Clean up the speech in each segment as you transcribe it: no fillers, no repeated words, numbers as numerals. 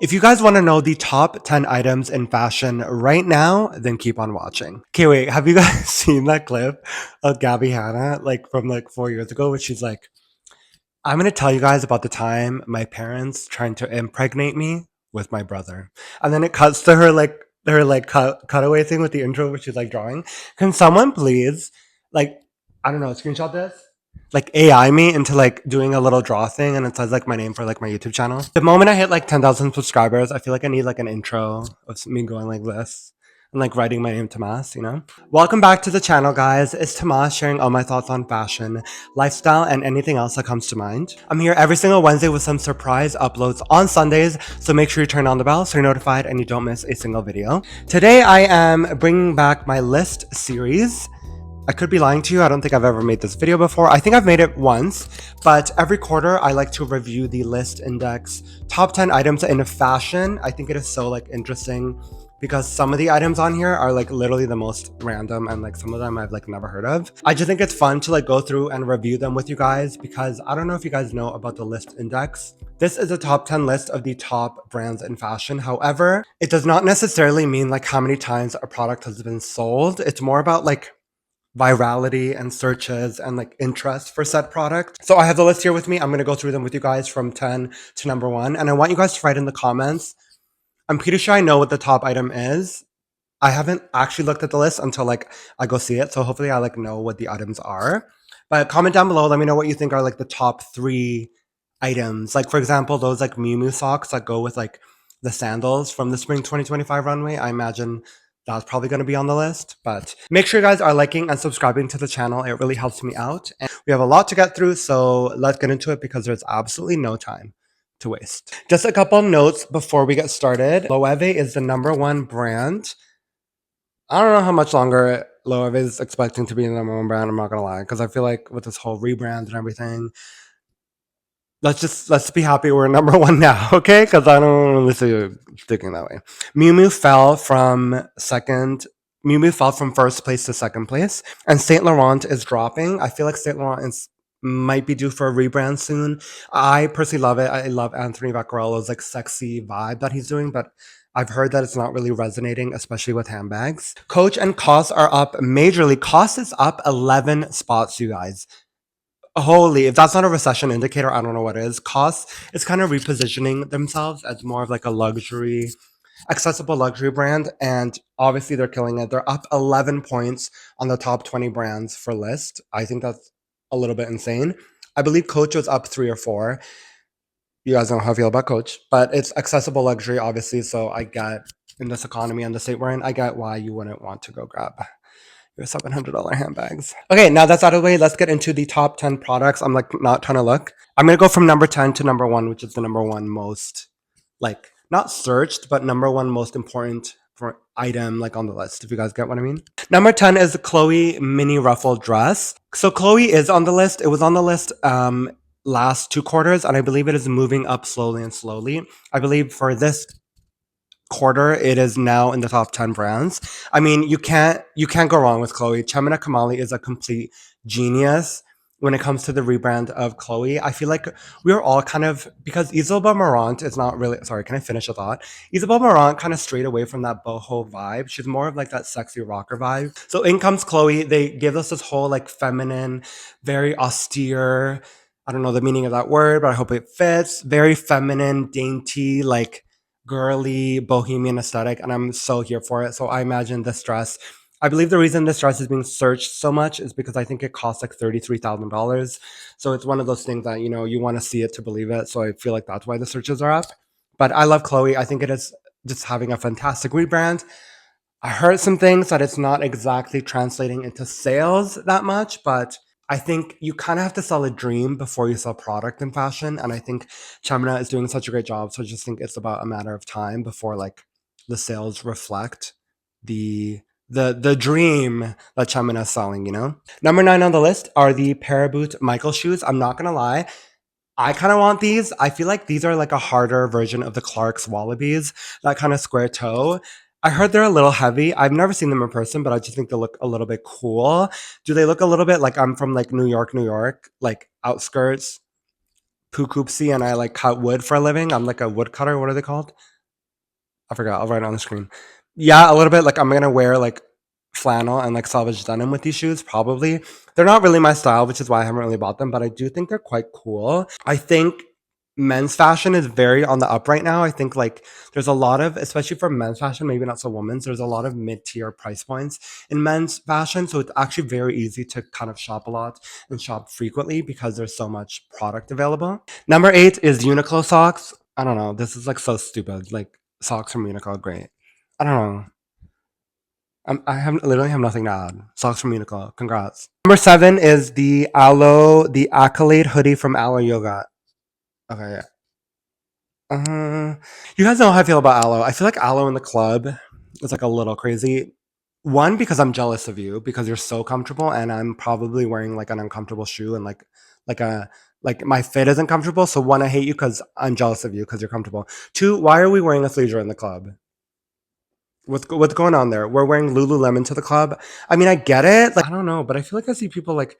If you guys want to know the top 10 items in fashion right now, then keep on watching. Okay, wait, have you guys seen that clip of Gabby Hanna, like from like 4 years ago, where she's like, I'm going to tell you guys about the time my parents trying to impregnate me with my brother. And then it cuts to cutaway thing with the intro where she's like drawing. Can someone please, like, I don't know, screenshot this? Like AI me into like doing a little draw thing and it says like my name for like my YouTube channel. The moment I hit like 10,000 subscribers, I feel like I need like an intro of me going like this and like writing my name Tomas, you know? Welcome back to the channel, guys. It's Tomas sharing all my thoughts on fashion, lifestyle, and anything else that comes to mind. I'm here every single Wednesday with some surprise uploads on Sundays, so make sure you turn on the bell so you're notified and you don't miss a single video. Today I am bringing back my Lyst series. I could be lying to you. I don't think I've ever made this video before. I think I've made it once, but every quarter I like to review the Lyst Index top 10 items in fashion. I think it is so like interesting because some of the items on here are like literally the most random and like some of them I've like never heard of. I just think it's fun to like go through and review them with you guys because I don't know if you guys know about the Lyst Index. This is a top 10 list of the top brands in fashion. However, it does not necessarily mean like how many times a product has been sold. It's more about like virality and searches and like interest for said product. So I have the list here with me. I'm going to go through them with you guys from 10 to number 1. And I want you guys to write in the comments. I'm pretty sure I know what the top item is. I haven't actually looked at the list until like I go see it. So hopefully I like know what the items are. But comment down below. Let me know what you think are like the top 3 items. Like for example, those like Miu Miu socks that go with like the sandals from the spring 2025 runway. I imagine that's probably going to be on the list, but make sure you guys are liking and subscribing to the channel. It really helps me out. And we have a lot to get through, so let's get into it because there's absolutely no time to waste. Just a couple notes before we get started. Loewe is the #1 brand. I don't know how much longer Loewe is expecting to be the #1 brand, I'm not going to lie, because I feel like with this whole rebrand and everything, let's be happy we're #1 now, okay? Because I don't really see it sticking that way. Miu Miu fell from first place to second place, and Saint Laurent is dropping. I feel like Saint Laurent might be due for a rebrand soon. I personally love it. I love Anthony Vaccarello's like sexy vibe that he's doing, but I've heard that it's not really resonating, especially with handbags. Coach and COS are up majorly. COS is up 11 spots, you guys. Holy, if that's not a recession indicator, I don't know what is. COS is kind of repositioning themselves as more of like a luxury, accessible luxury brand. And obviously they're killing it. They're up 11 points on the top 20 brands for Lyst. I think that's a little bit insane. I believe Coach was up 3 or 4. You guys know how I feel about Coach, but it's accessible luxury, obviously. So I get in this economy and the state we're in, I get why you wouldn't want to go grab your $700 handbags. Okay, now that's out of the way. Let's get into the top 10 products. I'm like not trying to look. I'm going to go from number 10 to number 1, which is the #1 most, like, not searched, but #1 most important for item like on the list, if you guys get what I mean. Number 10 is the Chloe mini ruffled dress. So Chloe is on the list. It was on the list last 2 quarters, and I believe it is moving up slowly and slowly. I believe for this quarter, it is now in the top 10 brands. I mean, you can't go wrong with Chloe. Chemina Kamali is a complete genius when it comes to the rebrand of Chloe. I feel like we are all kind of, because Isabel Marant is not really, sorry, can I finish a thought? Isabel Marant kind of strayed away from that boho vibe. She's more of like that sexy rocker vibe. So in comes Chloe. They give us this whole like feminine, very austere, I don't know the meaning of that word, but I hope it fits. Very feminine, dainty, like girly bohemian aesthetic, and I'm so here for it. So I imagine this dress, I believe the reason this dress is being searched so much is because I think it costs like $33,000. So it's one of those things that, you know, you want to see it to believe it. So I feel like that's why the searches are up. But I love Chloe. I think it is just having a fantastic rebrand. I heard some things that it's not exactly translating into sales that much, but I think you kind of have to sell a dream before you sell product in fashion. And I think Chemina is doing such a great job. So I just think it's about a matter of time before like the sales reflect the dream that Chemina is selling, you know? Number 9 on the list are the Paraboot Michael shoes. I'm not gonna lie. I kind of want these. I feel like these are like a harder version of the Clark's Wallabies, that kind of square toe. I heard they're a little heavy. I've never seen them in person, but I just think they look a little bit cool. Do they look a little bit like I'm from like New York, like outskirts? Poughkeepsie and I like cut wood for a living. I'm like a woodcutter. What are they called? I forgot. I'll write it on the screen. Yeah, a little bit. Like I'm gonna wear like flannel and like salvage denim with these shoes. Probably they're not really my style, which is why I haven't really bought them. But I do think they're quite cool. I think men's fashion is very on the up right now. I think like there's a lot of, especially for men's fashion, maybe not so women's. There's a lot of mid tier price points in men's fashion, so it's actually very easy to kind of shop a lot and shop frequently because there's so much product available. Number 8 is Uniqlo socks. I don't know. This is like so stupid. Like socks from Uniqlo, are great. I don't know. I have literally have nothing to add. Socks from Uniqlo. Congrats. Number 7 is the Accolade hoodie from Alo Yoga. Okay. Uh, you guys know how I feel about Aloe. I feel like Aloe in the club is like a little crazy. One, because I'm jealous of you because you're so comfortable, and I'm probably wearing like an uncomfortable shoe and like a like my fit isn't comfortable. So one, I hate you because I'm jealous of you because you're comfortable. Two, why are we wearing athleisure in the club? What's going on there? We're wearing Lululemon to the club. I mean, I get it. Like I don't know, but I feel like I see people like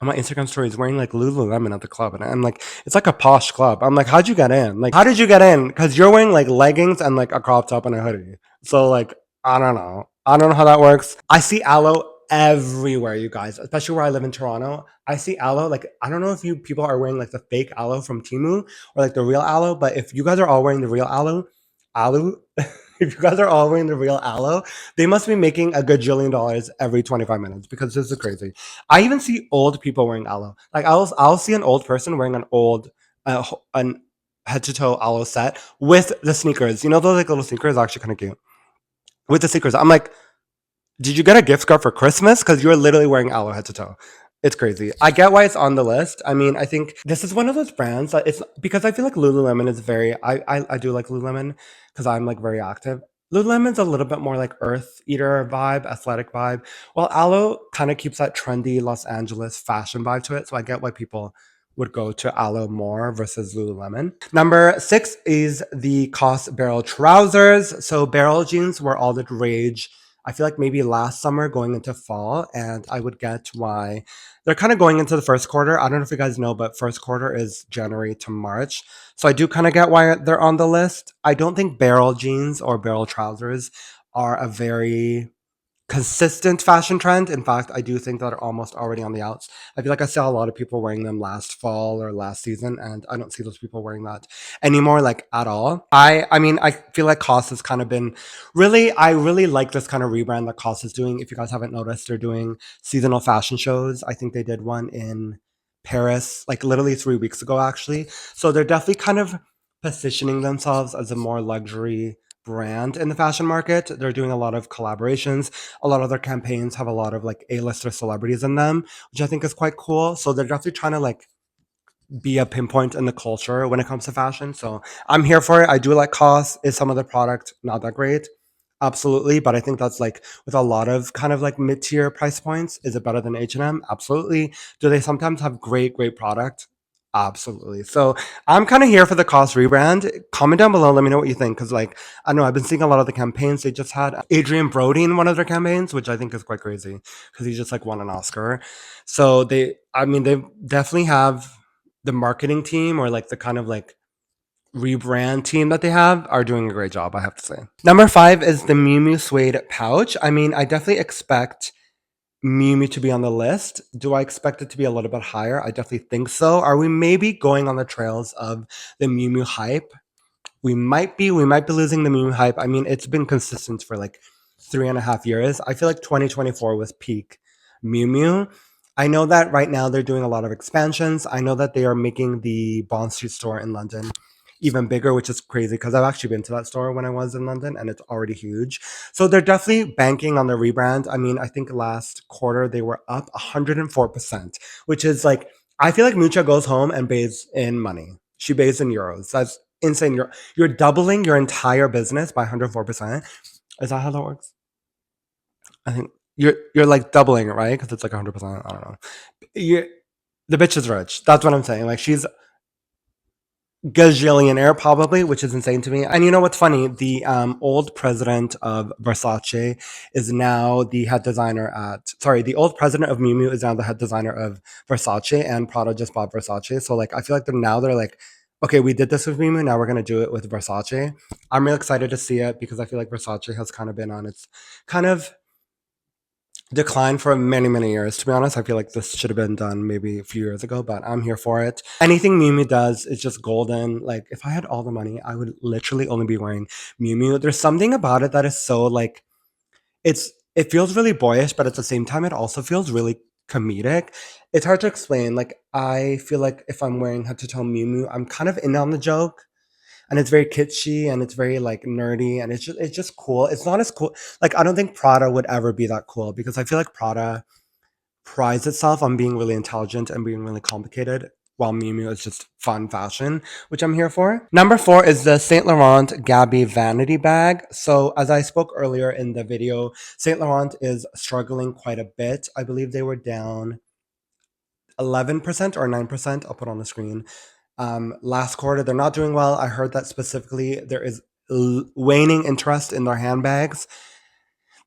on my Instagram stories wearing like Lululemon at the club, and I'm like, it's like a posh club. I'm like, how'd you get in? Like, how did you get in? Because you're wearing like leggings and like a crop top and a hoodie. So like, I don't know. I don't know how that works. I see aloe everywhere, you guys, especially where I live in Toronto. I see aloe. Like, I don't know if you people are wearing like the fake aloe from Timu or like the real aloe, but if you guys are all wearing the real aloe, if you guys are all wearing the real aloe, they must be making a gajillion dollars every 25 minutes because this is crazy. I even see old people wearing aloe. Like I'll see an old person wearing an old an head to toe aloe set with the sneakers. You know those like little sneakers are actually kind of cute. With the sneakers, I'm like, did you get a gift card for Christmas? Because you're literally wearing aloe head to toe. It's crazy. I get why it's on the list. I mean, I think this is one of those brands that it's because I feel like Lululemon is very. I do like Lululemon because I'm like very active. Lululemon's a little bit more like Earth Eater vibe, athletic vibe. While Aloe kind of keeps that trendy Los Angeles fashion vibe to it. So I get why people would go to Aloe more versus Lululemon. Number 6 is the COS Barrel Trousers. So barrel jeans were all the rage. I feel like maybe last summer going into fall, and I would get why they're kind of going into the first quarter. I don't know if you guys know, but first quarter is January to March. So I do kind of get why they're on the list. I don't think barrel jeans or barrel trousers are a very consistent fashion trend. In fact, I do think that are almost already on the outs. I feel like I saw a lot of people wearing them last fall or last season, and I don't see those people wearing that anymore, like at all. I mean, I feel like COS has kind of been really. I really like this kind of rebrand that COS is doing. If you guys haven't noticed, they're doing seasonal fashion shows. I think they did one in Paris, like literally 3 weeks ago, actually. So they're definitely kind of positioning themselves as a more luxury brand in the fashion market. They're doing a lot of collaborations. A lot of their campaigns have a lot of like A-lister celebrities in them, which I think is quite cool. So they're definitely trying to like be a pinpoint in the culture when it comes to fashion. So I'm here for it. I do like COS. Is some of the product not that great? Absolutely, but I think that's like with a lot of kind of like mid-tier price points. Is it better than H&M? Absolutely. Do they sometimes have great product? Absolutely. So I'm kind of here for the COS rebrand. Comment down below. Let me know what you think. Because like I know I've been seeing a lot of the campaigns. They just had Adrian Brody in one of their campaigns, which I think is quite crazy because he just like won an Oscar. So I mean, they definitely have the marketing team or like the kind of like rebrand team that they have are doing a great job, I have to say. Number 5 is the Miu Miu Suede Pouch. I mean, I definitely expect Miu Miu to be on the list. Do I expect it to be a little bit higher? I definitely think so. Are we maybe going on the trails of the Miu Miu hype? We might be losing the Miu Miu hype. I mean, it's been consistent for like 3.5 years. I feel like 2024 was peak Miu Miu. I know that right now they're doing a lot of expansions. I know that they are making the Bond Street store in London even bigger, which is crazy because I've actually been to that store when I was in London and it's already huge. So they're definitely banking on the rebrand. I mean, I think last quarter they were up 104%, which is like, I feel like Mucha goes home and bathes in money. She bathes in euros. That's insane. You're doubling your entire business by 104%. Is that how that works? I think you're like doubling it, right? Because it's like 100%. I don't know. You, the bitch is rich. That's what I'm saying. Like she's gazillionaire probably, which is insane to me. And you know what's funny? The old president of Versace is now the head designer at. Sorry, the old president of Miu Miu is now the head designer of Versace, and Prada just bought Versace. So like, I feel like they're like, okay, we did this with Miu Miu, now we're gonna do it with Versace. I'm real excited to see it because I feel like Versace has kind of been on its kind of decline for many, many years. To be honest, I feel like this should have been done maybe a few years ago, but I'm here for it. Anything Miu Miu does is just golden. Like, if I had all the money, I would literally only be wearing Miu Miu. There's something about it that is so like it feels really boyish, but at the same time, it also feels really comedic. It's hard to explain. Like, I feel like if I'm wearing head to toe Miu Miu, I'm kind of in on the joke, and it's very kitschy and it's very like nerdy, and it's just cool. It's not as cool. Like, I don't think Prada would ever be that cool because I feel like Prada prides itself on being really intelligent and being really complicated, while Miu Miu is just fun fashion, which I'm here for. Number four is the Saint Laurent Gaby Vanity Bag. So as I spoke earlier in the video, Saint Laurent is struggling quite a bit. I believe they were down 11% or 9%. I'll put on the screen. Last quarter, they're not doing well. I heard that specifically there is waning interest in their handbags.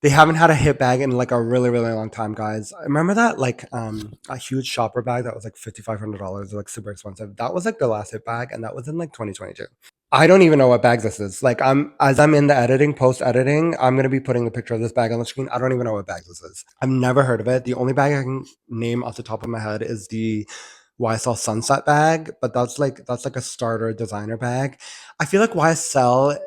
They haven't had a hit bag in like a really, really long time, guys. I remember that like a huge shopper bag that was like $5,500, like super expensive. That was like the last hit bag, and that was in like 2022. I don't even know what bag this is. Like, I'm in the editing, post editing, I'm gonna be putting the picture of this bag on the screen. I don't even know what bag this is. I've never heard of it. The only bag I can name off the top of my head is the YSL Sunset bag, but that's like a starter designer bag. I feel like YSL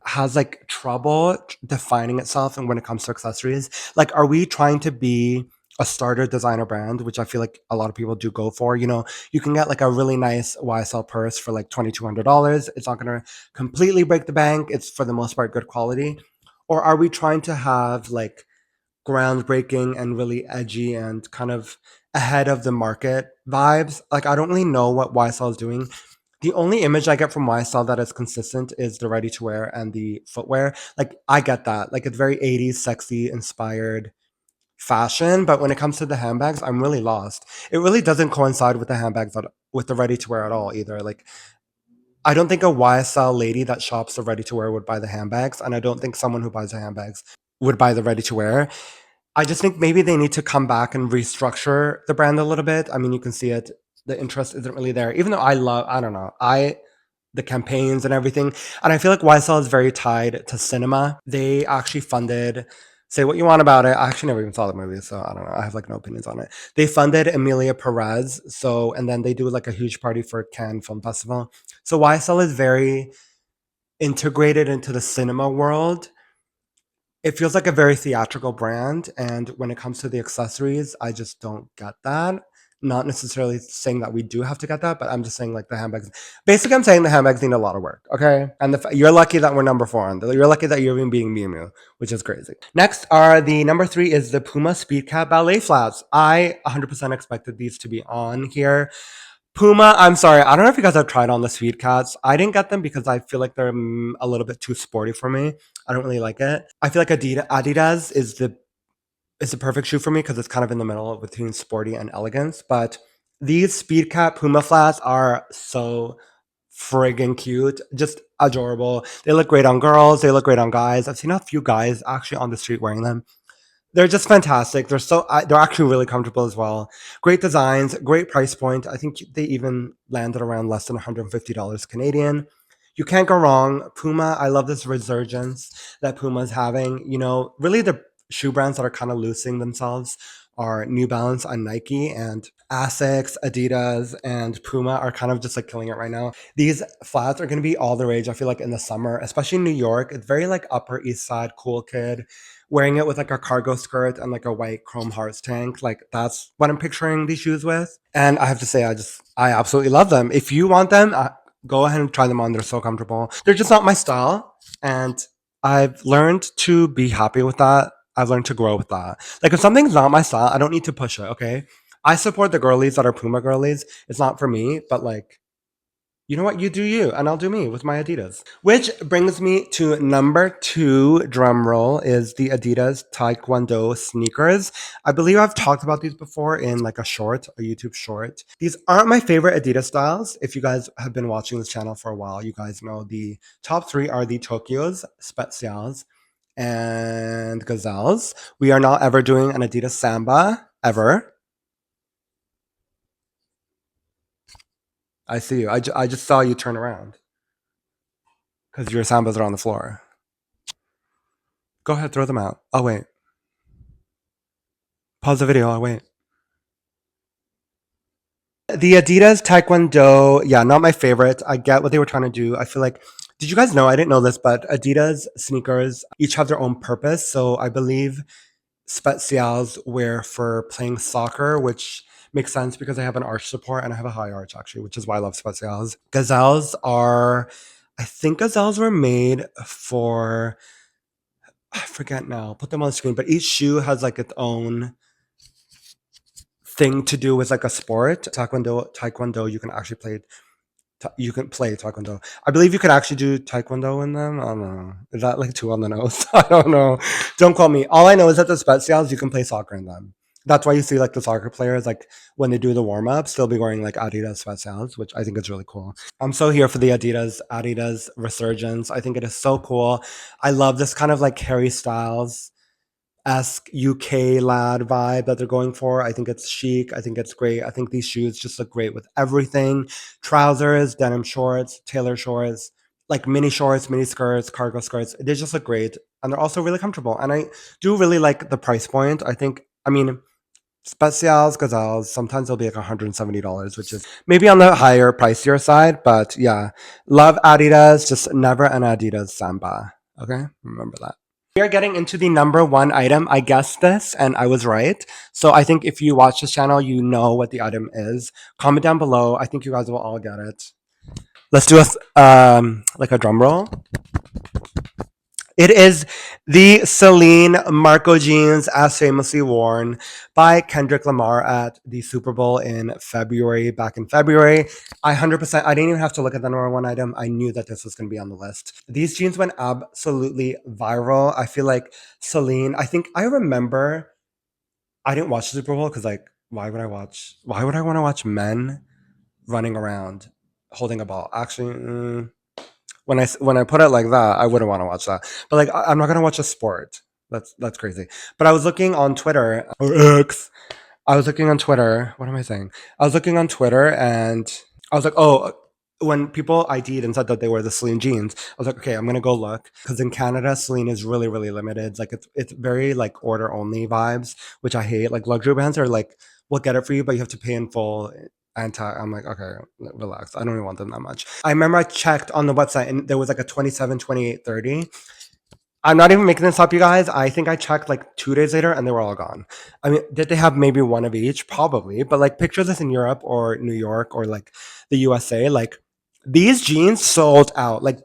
has like trouble defining itself and when it comes to accessories. Like, are we trying to be a starter designer brand, which I feel like a lot of people do go for? You know, you can get like a really nice YSL purse for like $2,200. It's not going to completely break the bank. It's for the most part good quality. Or are we trying to have like groundbreaking and really edgy and kind of ahead of the market vibes? Like, I don't really know what YSL is doing. The only image I get from YSL that is consistent is the ready to wear and the footwear. Like, I get that. Like, it's very 80s, sexy, inspired fashion. But when it comes to the handbags, I'm really lost. It really doesn't coincide with the handbags, with the ready to wear at all either. Like, I don't think a YSL lady that shops the ready to wear would buy the handbags. And I don't think someone who buys the handbags would buy the ready to wear. I just think maybe they need to come back and restructure the brand a little bit. I mean, you can see it. The interest isn't really there, even though I don't know, the campaigns and everything. And I feel like YSL is very tied to cinema. They actually funded, say what you want about it. I actually never even saw the movie, so I don't know. I have like no opinions on it. They funded Emilia Perez, so and then they do like a huge party for Cannes Film Festival. So YSL is very integrated into the cinema world. It feels like a very theatrical brand, and when it comes to the accessories, I just don't get that. Not necessarily saying that we do have to get that, but I'm just saying like the handbags. Basically, I'm saying the handbags need a lot of work, okay? And you're lucky that we're number four on. You're lucky that you're even beating Miu Miu, which is crazy. Next are the number three is the Puma Speedcat Ballet flats. I 100% expected these to be on here. Puma, I'm sorry. I don't know if you guys have tried on the Sweet Cats. I didn't get them because I feel like they're a little bit too sporty for me. I don't really like it. I feel like Adidas is the perfect shoe for me because it's kind of in the middle between sporty and elegance. But these Speedcat Puma flats are so friggin' cute, just adorable. They look great on girls. They look great on guys. I've seen a few guys actually on the street wearing them. They're just fantastic. They're actually really comfortable as well. Great designs, great price point. I think they even landed around less than $150 Canadian. You can't go wrong. Puma, I love this resurgence that Puma is having. You know, really the shoe brands that are kind of losing themselves are New Balance and Nike, and Asics, Adidas, and Puma are kind of just like killing it right now. These flats are going to be all the rage, I feel like, in the summer, especially in New York. It's very like Upper East Side cool kid wearing it with like a cargo skirt and like a white chrome hearts tank. Like, that's what I'm picturing these shoes with. And I have to say, I absolutely love them. If you want them, go ahead and try them on. They're so comfortable. They're just not my style. And I've learned to be happy with that. I've learned to grow with that. Like, if something's not my style, I don't need to push it, okay? I support the girlies that are Puma girlies. It's not for me, but like, You know what? You do you, and I'll do me with my Adidas. Which brings me to number 2, drum roll, is the Adidas Taekwondo sneakers. I believe I've talked about these before in like a YouTube short. These aren't my favorite Adidas styles. If you guys have been watching this channel for a while, you guys know the top 3 are the Tokyos, Specials, and Gazelles. We are not ever doing an Adidas Samba, ever. I see you. I just saw you turn around because your Sambas are on the floor. Go ahead, throw them out. I'll wait. Pause the video. I'll wait. The Adidas Taekwondo, yeah, not my favorite. I get what they were trying to do. I feel like, did you guys know? I didn't know this, but Adidas sneakers each have their own purpose. So I believe Specials wear for playing soccer, which makes sense because I have an arch support and I have a high arch actually, which is why I love Specials. Gazelles are, I think Gazelles were made for, I forget now, I'll put them on the screen, but each shoe has like its own thing to do with like a sport. Taekwondo, you can actually play. You can play Taekwondo. I believe you could actually do Taekwondo in them. I don't know. Is that like too on the nose? I don't know. Don't call me. All I know is that the Specials, you can play soccer in them. That's why you see like the soccer players, like when they do the warm ups, they'll be wearing like Adidas Specials, which I think is really cool. I'm so here for the Adidas resurgence. I think it is so cool. I love this kind of like Harry Styles esque UK lad vibe that they're going for. I think it's chic. I think it's great. I think these shoes just look great with everything: trousers, denim shorts, tailor shorts, like mini shorts, mini skirts, cargo skirts. They just look great. And they're also really comfortable. And I do really like the price point. I think, I mean, Specials, Gazelles, sometimes they'll be like $170, which is maybe on the higher, pricier side. But yeah, love Adidas, just never an Adidas Samba. Okay, remember that. We are getting into the number 1 item. I guessed this and I was right. So I think if you watch this channel, you know what the item is. Comment down below. I think you guys will all get it. Let's do like a drum roll. It is the Celine Marco jeans, as famously worn by Kendrick Lamar at the Super Bowl in February, back in February. I 100%, I didn't even have to look at the number 1 item. I knew that this was going to be on the list. These jeans went absolutely viral. I feel like Celine, I think I remember, I didn't watch the Super Bowl because like, why would I want to watch men running around holding a ball? Actually, when I put it like that, I wouldn't want to watch that. But like, I'm not gonna watch a sport. That's crazy. But I was looking on Twitter or X. I was looking on Twitter. What am I saying? I was looking on Twitter and I was like, oh, when people ID'd and said that they were the Celine jeans, I was like, okay, I'm gonna go look because in Canada, Celine is really really limited. Like it's very like order only vibes, which I hate. Like luxury brands are like, we'll get it for you, but you have to pay in full. I'm like, okay, relax. I don't even want them that much. I remember I checked on the website and there was like a 27, 28, 30. I'm not even making this up, you guys. I think I checked like 2 days later and they were all gone. I mean, did they have maybe one of each? Probably. But like picture this in Europe or New York or like the USA. Like these jeans sold out. Like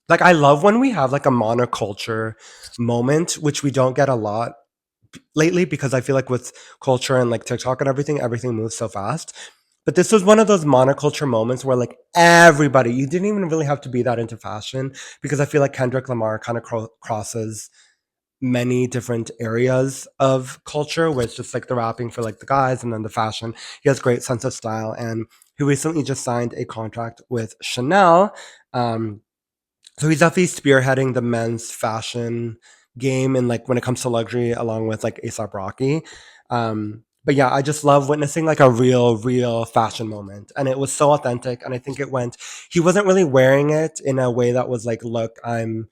I love when we have like a monoculture moment, which we don't get a lot lately because I feel like with culture and like TikTok and everything moves so fast. But this was one of those monoculture moments where like everybody, you didn't even really have to be that into fashion because I feel like Kendrick Lamar kind of crosses many different areas of culture where it's just like the rapping for like the guys and then the fashion. He has great sense of style and he recently just signed a contract with Chanel. So he's definitely spearheading the men's fashion game and like when it comes to luxury along with like ASAP Rocky. But yeah, I just love witnessing like a real fashion moment. And it was so authentic. And I think he wasn't really wearing it in a way that was like, look, I'm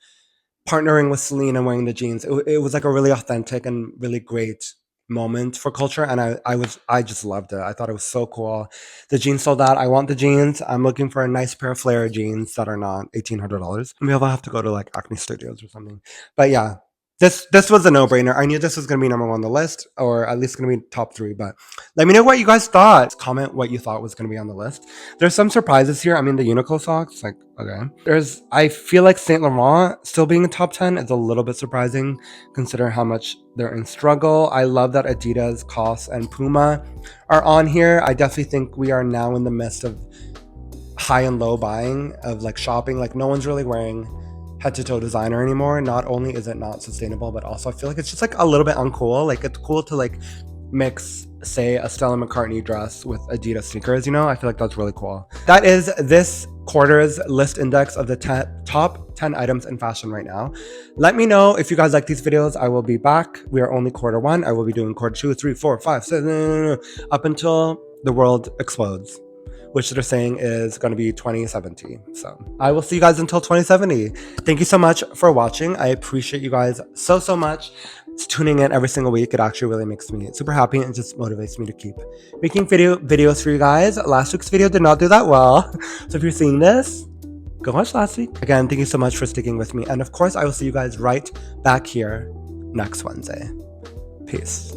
partnering with Celine and wearing the jeans. It was like a really authentic and really great moment for culture. And I just loved it. I thought it was so cool. The jeans sold out. I want the jeans. I'm looking for a nice pair of flare jeans that are not $1,800. Maybe I'll have to go to like Acne Studios or something. But yeah, this was a no-brainer. I knew this was going to be number 1 on the list, or at least going to be top 3. But let me know what you guys thought. Comment what you thought was going to be on the list. There's some surprises here. I mean, the Uniqlo socks, like, okay. I feel like Saint Laurent still being in top 10 is a little bit surprising, considering how much they're in struggle. I love that Adidas, COS, and Puma are on here. I definitely think we are now in the midst of high and low buying of like shopping. Like no one's really wearing head to toe designer anymore. Not only is it not sustainable, but also I feel like it's just like a little bit uncool. Like it's cool to like mix, say, a Stella McCartney dress with Adidas sneakers, you know? I feel like that's really cool. That is this quarter's list index of the top 10 items in fashion right now. Let me know if you guys like these videos. I will be back. We are only quarter one. I will be doing quarter 2, 3, 4, 5, 6, up until the world explodes, which they're saying is going to be 2070. So I will see you guys until 2070. Thank you so much for watching. I appreciate you guys so much. Tuning in every single week. It actually really makes me super happy and just motivates me to keep making videos for you guys. Last week's video did not do that well. So if you're seeing this, go watch last week. Again, thank you so much for sticking with me. And of course, I will see you guys right back here next Wednesday. Peace.